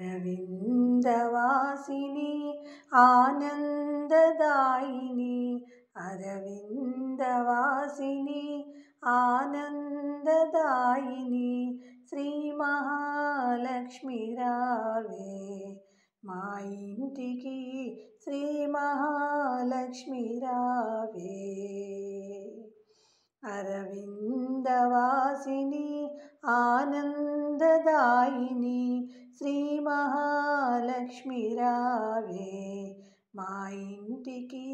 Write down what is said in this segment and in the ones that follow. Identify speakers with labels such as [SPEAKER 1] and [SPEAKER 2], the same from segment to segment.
[SPEAKER 1] అరవిందవాసిని ఆనందదాయిని అరవిందవాసిని ఆనందదాయిని శ్రీ మహాలక్ష్మి రావే మా ఇంటికి శ్రీ మహాలక్ష్మి రావే అరవిందవాసిని ఆనందదాయిని శ్రీ మహాలక్ష్మి రావే మా ఇంటికి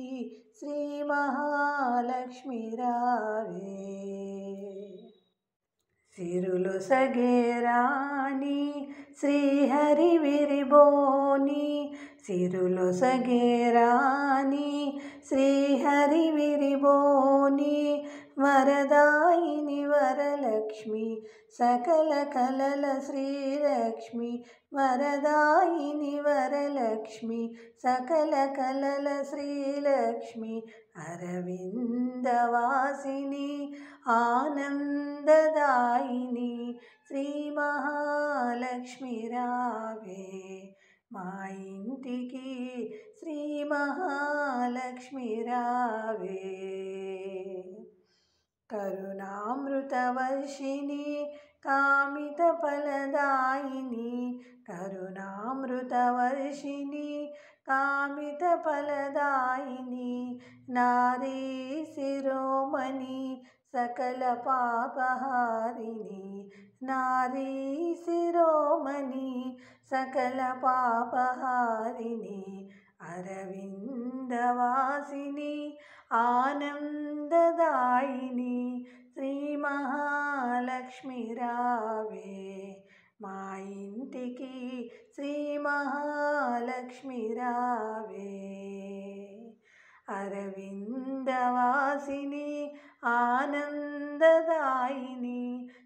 [SPEAKER 1] శ్రీ మహాలక్ష్మి రావే సిరులొసగే రాణి శ్రీహరి విరిబోని సిరులొసగే రాణి శ్రీహరి విరిబోని వరదాయిని వరలక్ష్మి సకల కలల శ్రీలక్ష్మి వరదాయిని వరలక్ష్మి సకల కలల శ్రీలక్ష్మి అరవిందవాసిని ఆనందదాయిని శ్రీ మహాలక్ష్మి రావే మా ఇంటికి శ్రీ మహాలక్ష్మి రావే కరుణామృతవర్షిణి కామిత ఫలదాయిని కరుణామృతవర్షిణి కామిత ఫలదాయిని నారీ శిరోమణి సకల పాపహారిణి నారీ శిరోమణి సకల పాపహారిణి అరవిందవాసిని ఆనందదాయిని శ్రీ మహాలక్ష్మి రావే మా ఇంటికి శ్రీ మహాలక్ష్మి రావే అరవిందవాసిని ఆనందదాయిని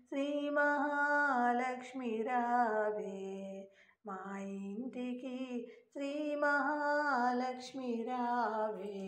[SPEAKER 1] శ్రీ మహాలక్ష్మి రావే మా ఇంటికి శ్రీ మహాలక్ష్మి రావే.